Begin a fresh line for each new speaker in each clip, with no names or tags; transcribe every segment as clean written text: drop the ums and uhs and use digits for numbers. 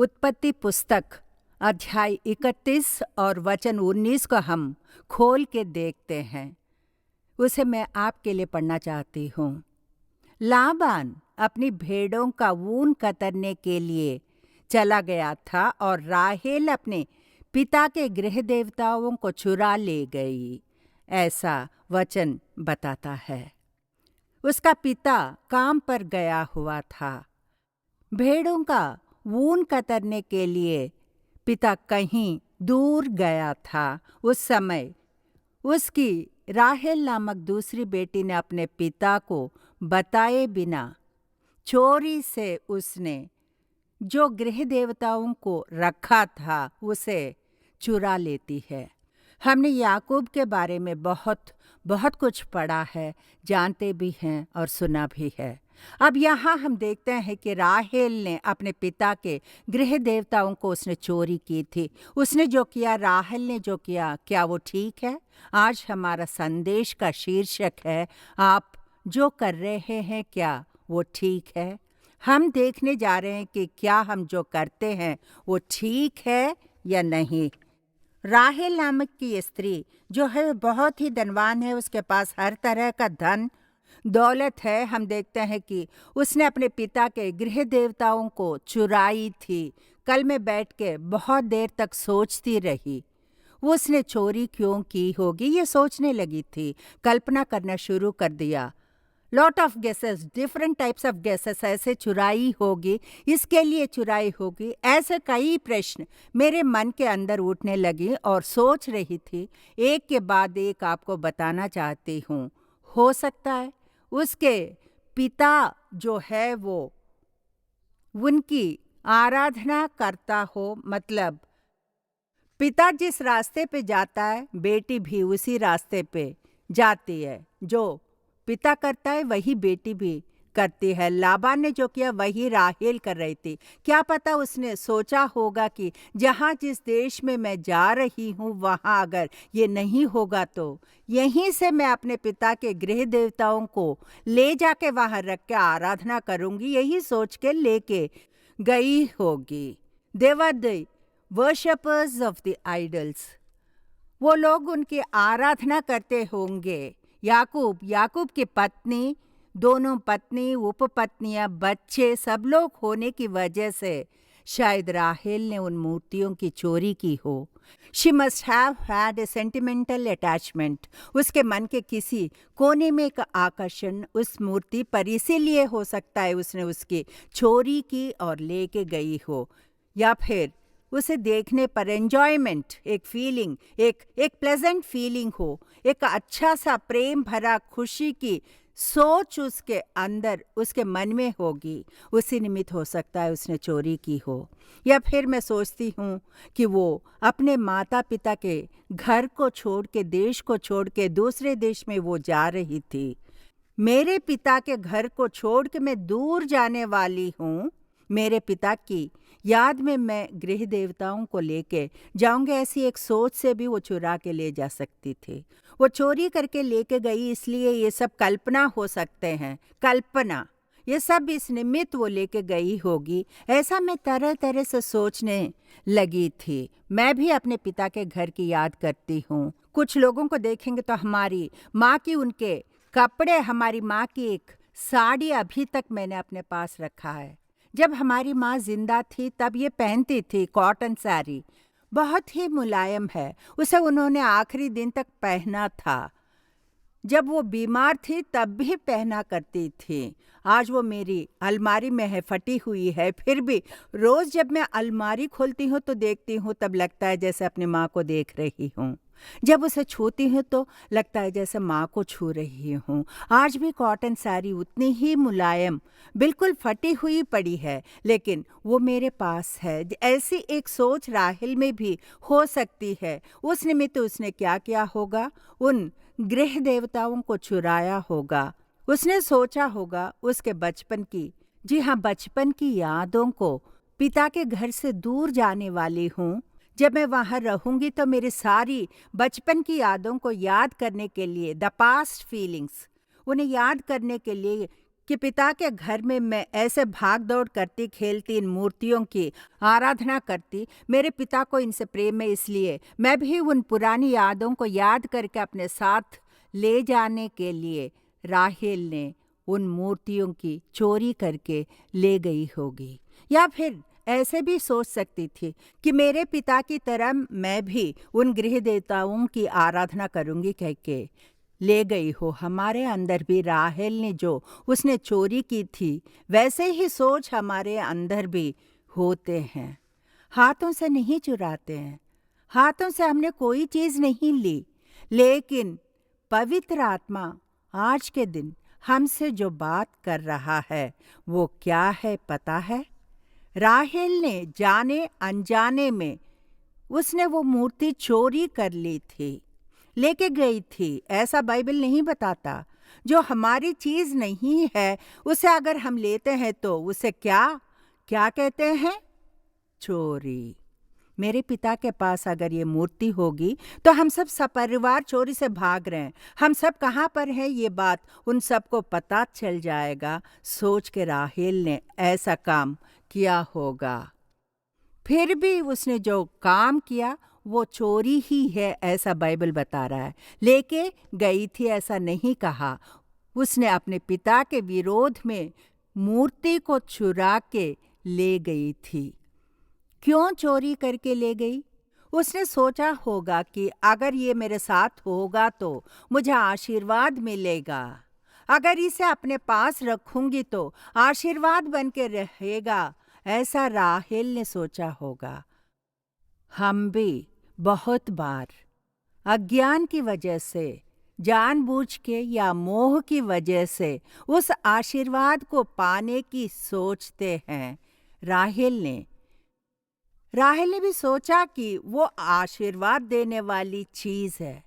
उत्पत्ति पुस्तक अध्याय 31 और वचन 19 को हम खोल के देखते हैं। उसे मैं आपके लिए पढ़ना चाहती हूँ। लाबान अपनी भेड़ों का ऊन कतरने के लिए चला गया था और राहेल अपने पिता के गृह देवताओं को चुरा ले गई, ऐसा वचन बताता है। उसका पिता काम पर गया हुआ था। भेड़ों का ऊन कतरने के लिए पिता कहीं दूर गया था। उस समय उसकी राहेल नामक दूसरी बेटी ने अपने पिता को बताए बिना चोरी से उसने जो गृह देवताओं को रखा था उसे चुरा लेती है। हमने याकूब के बारे में बहुत कुछ पढ़ा है, जानते भी हैं और सुना भी है। अब यहाँ हम देखते हैं कि राहेल ने अपने पिता के गृह देवताओं को उसने चोरी की थी। उसने जो किया, राहेल ने जो किया, क्या वो ठीक है? आज हमारा संदेश का शीर्षक है, आप जो कर रहे हैं क्या वो ठीक है? हम देखने जा रहे हैं कि क्या हम जो करते हैं वो ठीक है या नहीं। राहेल नामक की स्त्री जो है बहुत ही धनवान है, उसके पास हर तरह का धन दौलत है। हम देखते हैं कि उसने अपने पिता के गृह देवताओं को चुराई थी। कल में बैठ के बहुत देर तक सोचती रही, उसने चोरी क्यों की होगी, ये सोचने लगी थी, कल्पना करना शुरू कर दिया। Lot of guesses, different types of guesses, ऐसे चुराई होगी, इसके लिए चुराई होगी, ऐसे कई प्रश्न मेरे मन के अंदर उठने लगी और सोच रही थी। एक के बाद एक आपको बताना चाहती हूँ। हो सकता है उसके पिता जो है वो उनकी आराधना करता हो, मतलब पिता जिस रास्ते पे जाता है बेटी भी उसी रास्ते पे जाती है। जो पिता करता है वही बेटी भी करती है। लाबान ने जो किया वही राहेल कर रही थी। क्या पता उसने सोचा होगा कि जहाँ जिस देश में मैं जा रही हूँ वहाँ अगर ये नहीं होगा तो यहीं से मैं अपने पिता के गृह देवताओं को ले जाके वहाँ रख के आराधना करूँगी, यही सोच के लेके गई होगी। They were the worshippers of the idols, वो लोग उनकी आराधना करते होंगे। याकूब की पत्नी, दोनों पत्नी, उपपत्नियां, बच्चे सब लोग होने की वजह से शायद राहेल ने उन मूर्तियों की चोरी की हो। She must have had a sentimental attachment. उसके मन के किसी कोने में एक आकर्षण उस मूर्ति पर, इसीलिए हो सकता है उसने उसकी चोरी की और लेके गई हो। या फिर उसे देखने पर एंजॉयमेंट, एक फीलिंग, एक प्लेजेंट फीलिंग हो, एक अच्छा सा प्रेम भरा खुशी की सोच उसके अंदर, उसके मन में होगी। उसी निमित्त हो सकता है उसने चोरी की हो। या फिर मैं सोचती हूँ कि वो अपने माता पिता के घर को छोड़ के, देश को छोड़ के दूसरे देश में वो जा रही थी। मेरे पिता के घर को छोड़ के मैं दूर जाने वाली हूँ, मेरे पिता की याद में मैं गृह देवताओं को लेके जाऊंगे, ऐसी एक सोच से भी वो चुरा के ले जा सकती थी। वो चोरी करके लेके गई, इसलिए ये सब कल्पना हो सकते हैं, कल्पना, ये सब इस निमित्त वो लेके गई होगी, ऐसा मैं तरह तरह से सोचने लगी थी। मैं भी अपने पिता के घर की याद करती हूँ। कुछ लोगों को देखेंगे तो हमारी माँ की उनके कपड़े, हमारी माँ की एक साड़ी अभी तक मैंने अपने पास रखा है। जब हमारी माँ जिंदा थी तब ये पहनती थी कॉटन साड़ी, बहुत ही मुलायम है, उसे उन्होंने आखिरी दिन तक पहना था। जब वो बीमार थी तब भी पहना करती थी। आज वो मेरी अलमारी में है, फटी हुई है, फिर भी रोज जब मैं अलमारी खोलती हूँ तो देखती हूँ तब लगता है जैसे अपनी माँ को देख रही हूँ। जब उसे छूती हूँ तो लगता है जैसे माँ को छू रही हूँ। आज भी कॉटन साड़ी उतनी ही मुलायम, बिल्कुल फटी हुई पड़ी है, लेकिन वो मेरे पास है। ऐसी एक सोच राहेल में भी हो सकती है। उस निमित्त उसने क्या किया होगा, उन गृह देवताओं को चुराया होगा। उसने सोचा होगा उसके बचपन की, जी हाँ, बचपन की यादों को, पिता के घर से दूर जाने वाली हूँ, जब मैं वहाँ रहूंगी तो मेरी सारी बचपन की यादों को याद करने के लिए, द पास्ट फीलिंग्स, उन्हें याद करने के लिए कि पिता के घर में मैं ऐसे भाग दौड़ करती खेलती इन मूर्तियों की आराधना करती। मेरे पिता को इनसे प्रेम है, इसलिए मैं भी उन पुरानी यादों को याद करके अपने साथ ले जाने के लिए राहेल ने उन मूर्तियों की चोरी करके ले गई होगी। या फिर ऐसे भी सोच सकती थी कि मेरे पिता की तरह मैं भी उन गृह देवताओं की आराधना करूंगी कह के ले गई हो। हमारे अंदर भी राहेल ने जो उसने चोरी की थी वैसे ही सोच हमारे अंदर भी होते हैं। हाथों से नहीं चुराते हैं, हाथों से हमने कोई चीज़ नहीं ली, लेकिन पवित्र आत्मा आज के दिन हमसे जो बात कर रहा है वो क्या है पता है? राहेल ने जाने अनजाने में उसने वो मूर्ति चोरी कर ली थी, लेके गई थी। ऐसा बाइबल नहीं बताता। जो हमारी चीज नहीं है उसे अगर हम लेते हैं तो उसे क्या क्या कहते हैं? चोरी। मेरे पिता के पास अगर ये मूर्ति होगी तो हम सब सपरिवार चोरी से भाग रहे हैं। हम सब कहाँ पर हैं ये बात उन सबको पता चल जाएगा। सोच के राहेल ने ऐसा काम किया होगा। फिर भी उसने जो काम किया वो चोरी ही है, ऐसा बाइबल बता रहा है। लेके गई थी ऐसा नहीं कहा। उसने अपने पिता के विरोध में मूर्ति को चुरा के ले गई थी। क्यों चोरी करके ले गई? उसने सोचा होगा कि अगर ये मेरे साथ होगा तो मुझे आशीर्वाद मिलेगा, अगर इसे अपने पास रखूंगी तो आशीर्वाद बन के रहेगा, ऐसा राहेल ने सोचा होगा। हम भी बहुत बार अज्ञान की वजह से, जानबूझ के या मोह की वजह से उस आशीर्वाद को पाने की सोचते हैं। राहेल ने भी सोचा कि वो आशीर्वाद देने वाली चीज है।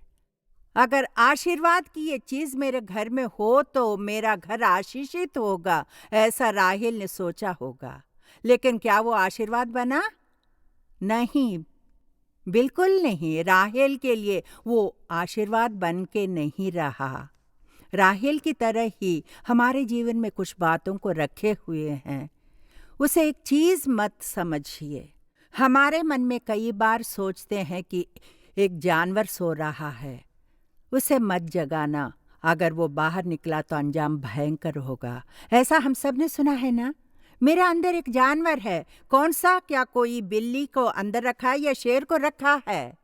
अगर आशीर्वाद की ये चीज मेरे घर में हो तो मेरा घर आशीषित होगा, ऐसा राहेल ने सोचा होगा। लेकिन क्या वो आशीर्वाद बना? नहीं, बिल्कुल नहीं। राहेल के लिए वो आशीर्वाद बन के नहीं रहा। राहेल की तरह ही हमारे जीवन में कुछ बातों को रखे हुए हैं। उसे एक चीज मत समझिए। हमारे मन में कई बार सोचते हैं कि एक जानवर सो रहा है, उसे मत जगाना, अगर वो बाहर निकला तो अंजाम भयंकर होगा। ऐसा हम सब ने सुना है ना? मेरे अंदर एक जानवर है। कौन सा? क्या कोई बिल्ली को अंदर रखा है या शेर को रखा है?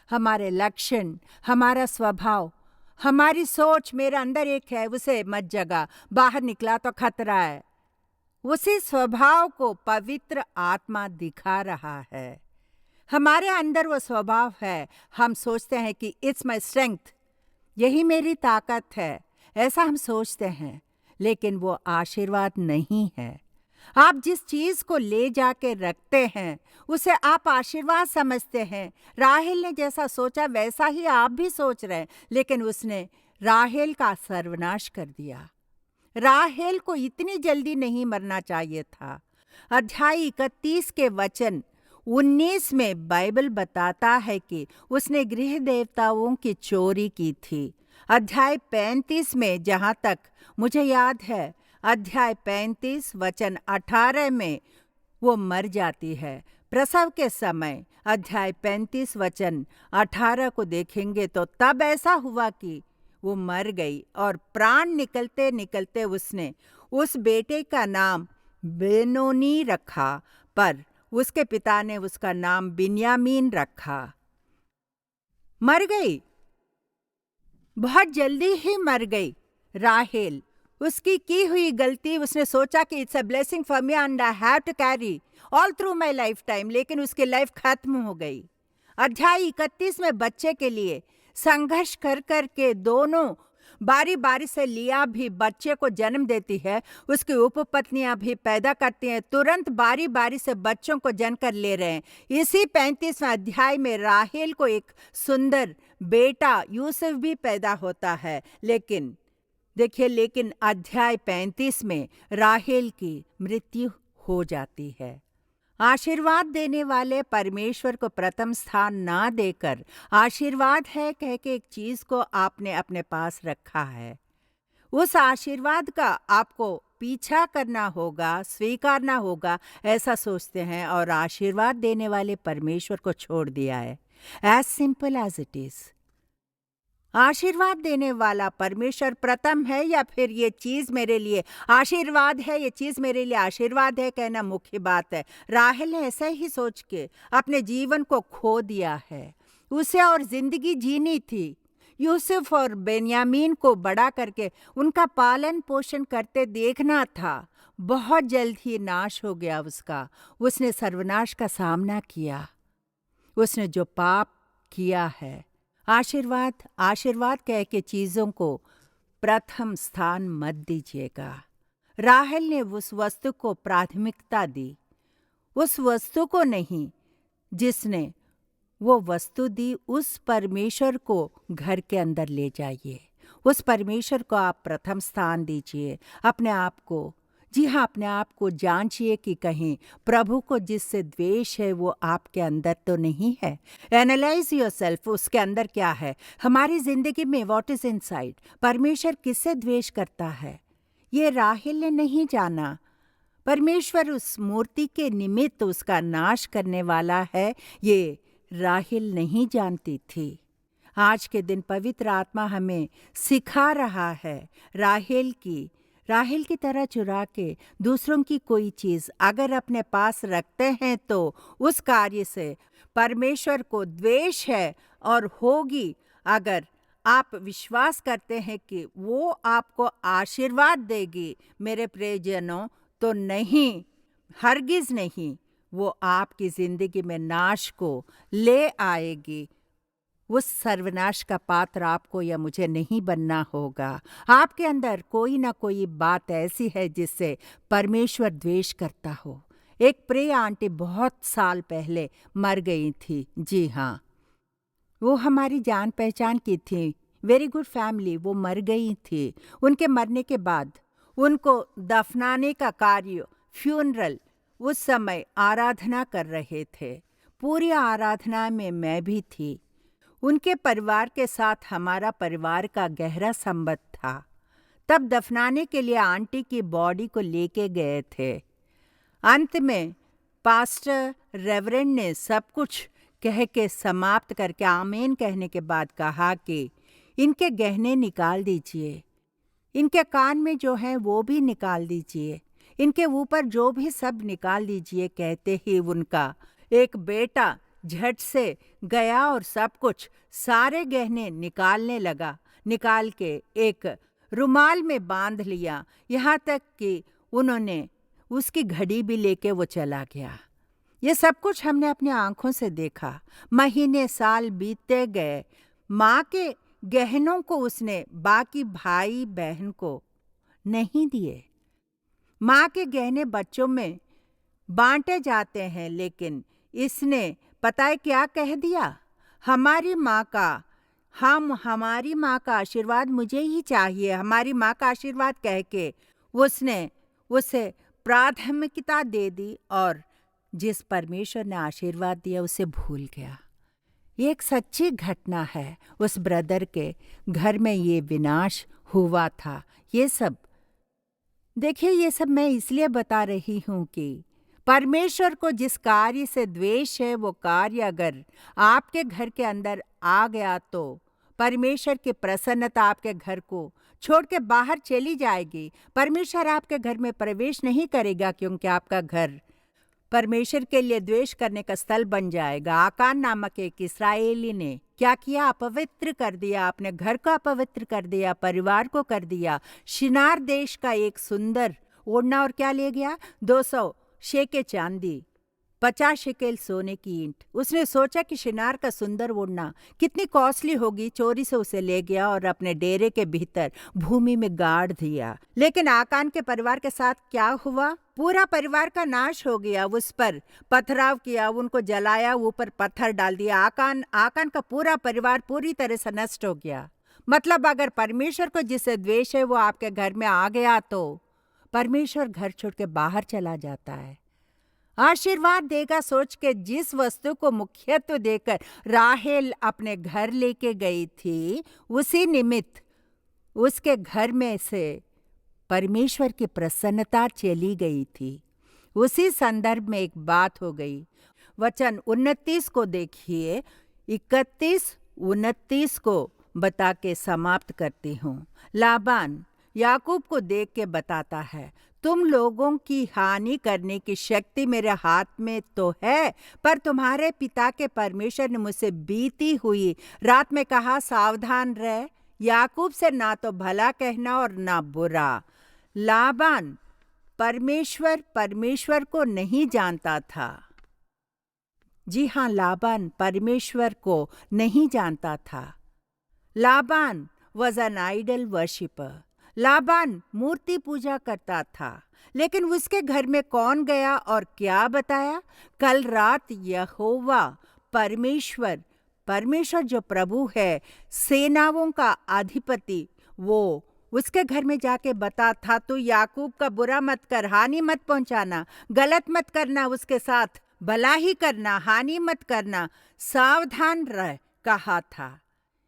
हमारे लक्षण, हमारा स्वभाव, हमारी सोच, मेरे अंदर एक है, उसे मत जगा, बाहर निकला तो खतरा है। उसी स्वभाव को पवित्र आत्मा दिखा रहा है। हमारे अंदर वो स्वभाव है। हम सोचते हैं कि इट्स माय स्ट्रेंथ, यही मेरी ताकत है, ऐसा हम सोचते हैं, लेकिन वो आशीर्वाद नहीं है। आप जिस चीज को ले जाके रखते हैं उसे आप आशीर्वाद समझते हैं। राहेल ने जैसा सोचा वैसा ही आप भी सोच रहे हैं, लेकिन उसने राहेल का सर्वनाश कर दिया। राहेल को इतनी जल्दी नहीं मरना चाहिए था। अध्याय 31 के वचन 19 में बाइबल बताता है कि उसने गृह देवताओं की चोरी की थी। अध्याय 35 में, जहाँ तक मुझे याद है, अध्याय 35 वचन 18 में वो मर जाती है प्रसव के समय। अध्याय 35 वचन 18 को देखेंगे तो तब ऐसा हुआ कि वो मर गई और प्राण निकलते निकलते उसने उस बेटे का नाम बेनोनी रखा, पर उसके पिता ने उसका नाम बिन्यामीन रखा। मर गई, बहुत जल्दी ही मर गई राहेल। उसकी की हुई गलती, उसने सोचा कि it's a blessing for me and I have to carry all through my life time, लेकिन उसकी लाइफ खत्म हो गई। अध्याय 31 में बच्चे के लिए संघर्ष कर कर के दोनों बारी बारी से लिया भी बच्चे को जन्म देती है, उसकी उपपत्नियां भी पैदा करती हैं, तुरंत बारी बारी से बच्चों को जन्म कर ले रहे हैं। इसी 35वें अध्याय में राहेल को एक सुंदर बेटा यूसुफ भी पैदा होता है। लेकिन देखिए, लेकिन अध्याय 35 में राहेल की मृत्यु हो जाती है। आशीर्वाद देने वाले परमेश्वर को प्रथम स्थान ना देकर आशीर्वाद है कह के एक चीज को आपने अपने पास रखा है। उस आशीर्वाद का आपको पीछा करना होगा, स्वीकारना होगा, ऐसा सोचते हैं और आशीर्वाद देने वाले परमेश्वर को छोड़ दिया है। As simple as it is. आशीर्वाद देने वाला परमेश्वर प्रथम है या फिर ये चीज मेरे लिए आशीर्वाद है, ये चीज मेरे लिए आशीर्वाद है कहना मुख्य बात है। राहेल ने ऐसा ही सोच के अपने जीवन को खो दिया है। उसे और जिंदगी जीनी थी। यूसुफ और बेन्यामीन को बड़ा करके उनका पालन पोषण करते देखना था। बहुत जल्द ही नाश हो गया उसका। उसने सर्वनाश का सामना किया। उसने जो पाप किया है, आशीर्वाद आशीर्वाद कह के चीजों को प्रथम स्थान मत दीजिएगा। राहेल ने उस वस्तु को प्राथमिकता दी, उस वस्तु को नहीं जिसने वो वस्तु दी। उस परमेश्वर को घर के अंदर ले जाइए। उस परमेश्वर को आप प्रथम स्थान दीजिए। अपने आप को, जी हाँ, अपने आप को जांचिए कि कहीं प्रभु को जिससे द्वेष है वो आपके अंदर तो नहीं है। एनालाइज योरसेल्फ, उसके अंदर क्या है। हमारी जिंदगी में व्हाट इज इनसाइड। परमेश्वर किससे द्वेष करता है ये राहेल ने नहीं जाना। परमेश्वर उस मूर्ति के निमित्त उसका नाश करने वाला है, ये राहेल नहीं जानती थी। आज के दिन पवित्र आत्मा हमें सिखा रहा है राहेल की तरह चुरा के दूसरों की कोई चीज अगर अपने पास रखते हैं तो उस कार्य से परमेश्वर को द्वेष है और होगी। अगर आप विश्वास करते हैं कि वो आपको आशीर्वाद देगी मेरे प्रियजनों, तो नहीं, हरगिज नहीं, वो आपकी जिंदगी में नाश को ले आएगी। उस सर्वनाश का पात्र आपको या मुझे नहीं बनना होगा। आपके अंदर कोई ना कोई बात ऐसी है जिससे परमेश्वर द्वेष करता हो। एक प्रिय आंटी बहुत साल पहले मर गई थी। जी हाँ, वो हमारी जान पहचान की थी, वेरी गुड फैमिली। वो मर गई थी। उनके मरने के बाद उनको दफनाने का कार्य, फ्यूनरल, उस समय आराधना कर रहे थे। पूरी आराधना में मैं भी थी। उनके परिवार के साथ हमारा परिवार का गहरा संबंध था। तब दफनाने के लिए आंटी की बॉडी को लेके गए थे। अंत में पास्टर रेवरेंड ने सब कुछ कह के समाप्त करके आमीन कहने के बाद कहा कि इनके गहने निकाल दीजिए, इनके कान में जो है वो भी निकाल दीजिए, इनके ऊपर जो भी सब निकाल दीजिए। कहते ही उनका एक बेटा झट से गया और सब कुछ, सारे गहने निकालने लगा। निकाल के एक रुमाल में बांध लिया, यहाँ तक कि उन्होंने उसकी घड़ी भी लेके वो चला गया। ये सब कुछ हमने अपनी आंखों से देखा। महीने साल बीतते गए। माँ के गहनों को उसने बाकी भाई बहन को नहीं दिए। माँ के गहने बच्चों में बांटे जाते हैं, लेकिन इसने पता है क्या कह दिया, हमारी माँ का आशीर्वाद मुझे ही चाहिए। हमारी माँ का आशीर्वाद कह के उसने उसे प्राथमिकता दे दी और जिस परमेश्वर ने आशीर्वाद दिया उसे भूल गया। ये एक सच्ची घटना है। उस ब्रदर के घर में ये विनाश हुआ था। ये सब देखिए, ये सब मैं इसलिए बता रही हूँ कि परमेश्वर को जिस कार्य से द्वेष है वो कार्य अगर आपके घर के अंदर आ गया तो परमेश्वर की प्रसन्नता आपके घर को छोड़ के बाहर चली जाएगी। परमेश्वर आपके घर में प्रवेश नहीं करेगा, क्योंकि आपका घर परमेश्वर के लिए द्वेष करने का स्थल बन जाएगा। आकान नामक एक इस्राएली ने क्या किया, अपवित्र कर दिया, अपने घर को अपवित्र कर दिया, परिवार को कर दिया। शिनार देश का एक सुंदर ओढ़ना और क्या ले गया, 200 शेके चांदी, 50 शेकेल सोने की ईंट। उसने सोचा कि शिनार का सुंदर ओढ़ना कितनी कॉस्टली होगी, चोरी से उसे ले गया और अपने डेरे के भीतर भूमि में गाड़ दिया। लेकिन आकान के परिवार के साथ क्या हुआ, पूरा परिवार का नाश हो गया। उस पर पथराव किया, उनको जलाया, ऊपर पत्थर डाल दिया। आकान का पूरा परिवार पूरी तरह से नष्ट हो गया। मतलब अगर परमेश्वर को जिससे द्वेष है वो आपके घर में आ गया तो परमेश्वर घर छोड़ के बाहर चला जाता है। आशीर्वाद देगा सोच के जिस वस्तु को मुख्यत्व देकर राहेल अपने घर लेके गई थी, उसी निमित्त उसके घर में से परमेश्वर की प्रसन्नता चली गई थी। उसी संदर्भ में एक बात हो गई। वचन 29 को देखिए, 31-29 को बता के समाप्त करती हूँ। लाबान याकूब को देख के बताता है, तुम लोगों की हानि करने की शक्ति मेरे हाथ में तो है, पर तुम्हारे पिता के परमेश्वर ने मुझसे बीती हुई रात में कहा, सावधान रह, याकूब से ना तो भला कहना और ना बुरा। लाबान परमेश्वर को नहीं जानता था। जी हाँ, लाबान परमेश्वर को नहीं जानता था। Laban was an idol worshipper. Laban मूर्ति पूजा करता था। लेकिन उसके घर में कौन गया और क्या बताया? कल रात यहोवा परमेश्वर जो प्रभु है, सेनाओं का अधिपति, वो उसके घर में जाके बता था, तू याकूब का बुरा मत कर, हानि मत पहुंचाना, गलत मत करना, उसके साथ भला ही करना, हानि मत करना, सावधान रह, कहा था।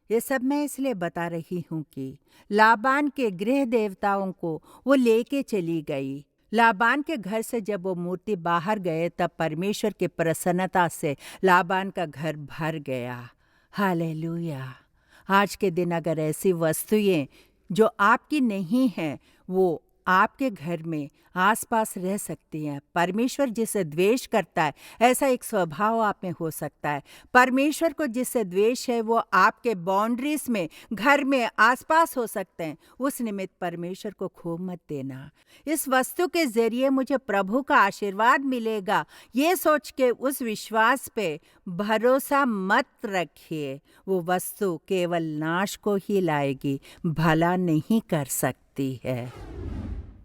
ये सब मैं इसलिए बता रही हूँ कि लाबान के गृह देवताओं को वो लेके चली गई। लाबान के घर से जब वो मूर्ति बाहर गए, तब परमेश्वर की प्रसन्नता से लाबान का घर भर गया। हालेलुया। आज के दिन अगर ऐसी वस्तुएं जो आपकी नहीं हैं, वो आपके घर में आसपास रह सकती हैं। परमेश्वर जिसे द्वेष करता है, ऐसा एक स्वभाव आप में हो सकता है। परमेश्वर को जिससे द्वेष है, वो आपके बाउंड्रीज में, घर में आसपास हो सकते हैं। उस निमित्त परमेश्वर को खो मत देना। इस वस्तु के जरिए मुझे प्रभु का आशीर्वाद मिलेगा, ये सोच के उस विश्वास पे भरोसा मत रखिए। वो वस्तु केवल नाश को ही लाएगी, भला नहीं कर सकती है।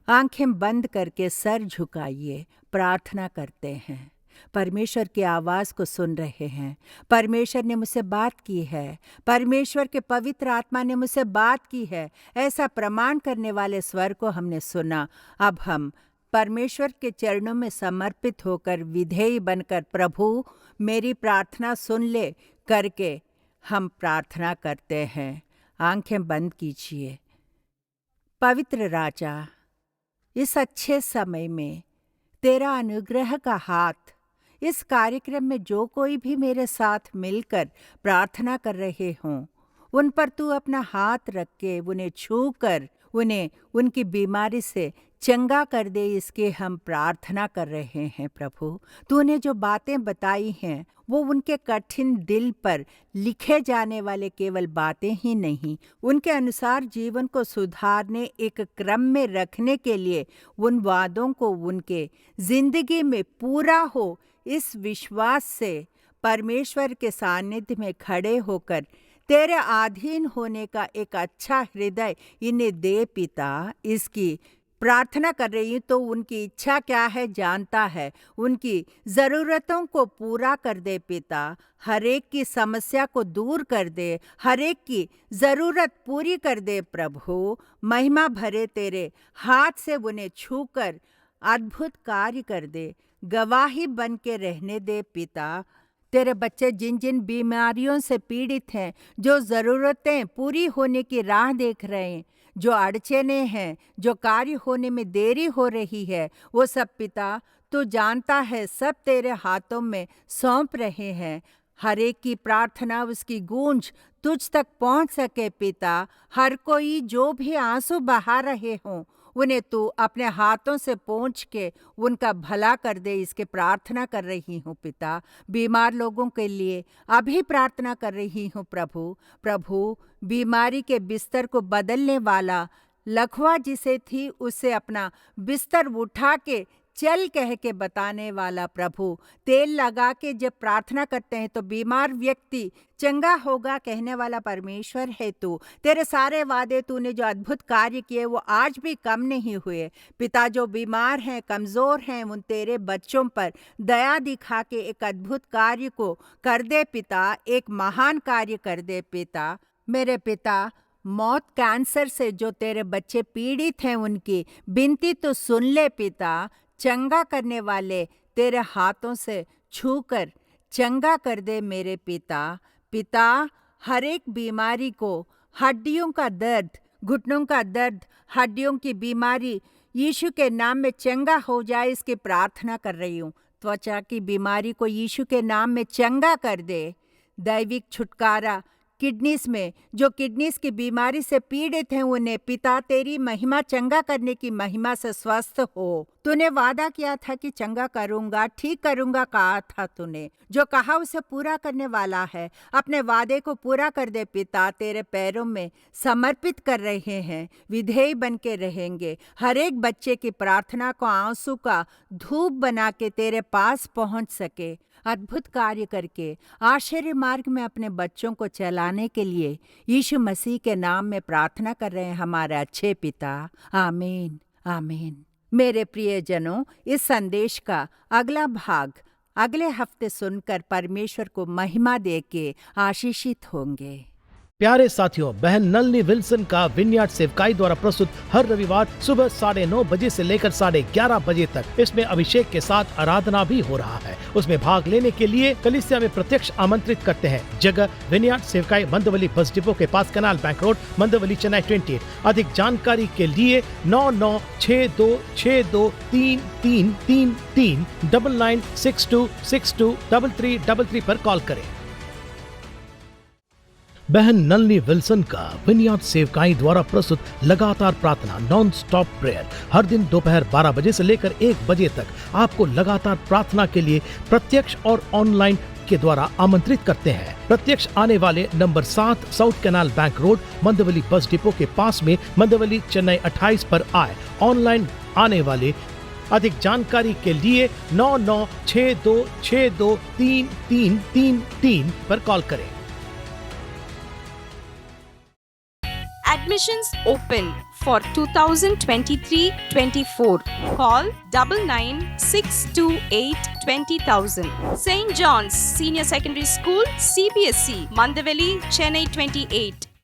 आंखें बंद करके सर झुकाइए, प्रार्थना करते हैं। परमेश्वर की आवाज़ को सुन रहे हैं। परमेश्वर ने मुझसे बात की है, परमेश्वर के पवित्र आत्मा ने मुझसे बात की है, ऐसा प्रमाण करने वाले स्वर को हमने सुना। अब हम परमेश्वर के चरणों में समर्पित होकर, विधेय बनकर, प्रभु मेरी प्रार्थना सुन ले करके हम प्रार्थना करते हैं। आंखें बंद कीजिए। पवित्र राजा, इस अच्छे समय में तेरा अनुग्रह का हाथ इस कार्यक्रम में जो कोई भी मेरे साथ मिलकर प्रार्थना कर रहे हों, उन पर तू अपना हाथ रख के उन्हें छू कर उन्हें उनकी बीमारी से चंगा कर दे, इसके हम प्रार्थना कर रहे हैं। प्रभु, तूने जो बातें बताई हैं वो उनके कठिन दिल पर लिखे जाने वाले केवल बातें ही नहीं, उनके अनुसार जीवन को सुधारने, एक क्रम में रखने के लिए उन वादों को उनके जिंदगी में पूरा हो, इस विश्वास से परमेश्वर के सानिध्य में खड़े होकर तेरे अधीन होने का एक अच्छा हृदय इन्हें दे पिता। इसकी प्रार्थना कर रही हूँ तो उनकी इच्छा क्या है जानता है, उनकी ज़रूरतों को पूरा कर दे पिता। हर एक की समस्या को दूर कर दे, हर एक की ज़रूरत पूरी कर दे प्रभु। महिमा भरे तेरे हाथ से उन्हें छूकर अद्भुत कार्य कर दे, गवाही बन के रहने दे पिता। तेरे बच्चे जिन जिन बीमारियों से पीड़ित हैं, जो ज़रूरतें पूरी होने की राह देख रहे हैं, जो अड़चने हैं, जो कार्य होने में देरी हो रही है, वो सब पिता तू जानता है, सब तेरे हाथों में सौंप रहे हैं। हर एक की प्रार्थना, उसकी गूंज तुझ तक पहुंच सके पिता। हर कोई जो भी आंसू बहा रहे हों, उन्हें तू अपने हाथों से पोंछ के उनका भला कर दे, इसके प्रार्थना कर रही हूँ पिता। बीमार लोगों के लिए अभी प्रार्थना कर रही हूँ प्रभु। बीमारी के बिस्तर को बदलने वाला, लकवा जिसे थी उसे अपना बिस्तर उठा के चल कह के बताने वाला प्रभु, तेल लगा के जब प्रार्थना करते हैं तो बीमार व्यक्ति चंगा होगा कहने वाला परमेश्वर है तू। तेरे सारे वादे, तूने जो अद्भुत कार्य किए वो आज भी कम नहीं हुए पिता। जो बीमार हैं, कमज़ोर हैं, उन तेरे बच्चों पर दया दिखा के एक अद्भुत कार्य को कर दे पिता, एक महान कार्य कर दे पिता। मेरे पिता, मौत, कैंसर से जो तेरे बच्चे पीड़ित हैं, उनकी विनती तो सुन ले पिता। चंगा करने वाले तेरे हाथों से छूकर चंगा कर दे मेरे पिता। हर एक बीमारी को, हड्डियों का दर्द, घुटनों का दर्द, हड्डियों की बीमारी यीशु के नाम में चंगा हो जाए, इसकी प्रार्थना कर रही हूँ। त्वचा की बीमारी को यीशु के नाम में चंगा कर दे। दैविक छुटकारा किडनीज में, जो किडनीज की बीमारी से पीड़ित हैं, उन्हें पिता तेरी महिमा चंगा करने की महिमा से स्वस्थ हो। तूने वादा किया था कि चंगा करूंगा, ठीक करूंगा, कहा था तूने। जो कहा उसे पूरा करने वाला है। अपने वादे को पूरा कर दे पिता। तेरे पैरों में समर्पित कर रहे हैं, विधेय बन के रहेंगे। हर एक बच्चे की प्रार्थना को आंसू का धूप बना के तेरे पास पहुंच सके। अद्भुत कार्य करके आश्चर्य मार्ग में अपने बच्चों को चलाने के लिए यीशु मसीह के नाम में प्रार्थना कर रहे हैं हमारे अच्छे पिता। आमीन, आमीन। मेरे प्रियजनों, इस संदेश का अगला भाग अगले हफ्ते सुनकर परमेश्वर को महिमा देके आशीषित होंगे।
प्यारे साथियों, बहन नलनी विल्सन का विनयार्ड सेवकाई द्वारा प्रस्तुत हर रविवार सुबह 9:30 बजे से लेकर 11:30 बजे तक इसमें अभिषेक के साथ आराधना भी हो रहा है। उसमें भाग लेने के लिए कलीसिया में प्रत्यक्ष आमंत्रित करते हैं। जगह विनयार्ड सेवकाई, मंदवली बस डिपो के पास, कैनाल बैंक रोड, मंदवली, चेन्नई 28। अधिक जानकारी के लिए 9962623333 9962623333 पर कॉल करें। बहन नलनी विल्सन का विनयार्ड सेवकाई द्वारा प्रस्तुत लगातार प्रार्थना, नॉन स्टॉप प्रेयर, हर दिन दोपहर 12 बजे से लेकर 1 बजे तक आपको लगातार प्रार्थना के लिए प्रत्यक्ष और ऑनलाइन के द्वारा आमंत्रित करते हैं। प्रत्यक्ष आने वाले number 7 south canal bank road, Mandawali bus depot के पास में, मंदवली, चेन्नई 28 पर आए। ऑनलाइन आने वाले अधिक जानकारी के लिए 9962623333 पर कॉल करें।
Admissions open for 2023-24. Call 9996282000. St. John's Senior Secondary School, CBSE, Mandaveli, Chennai 28.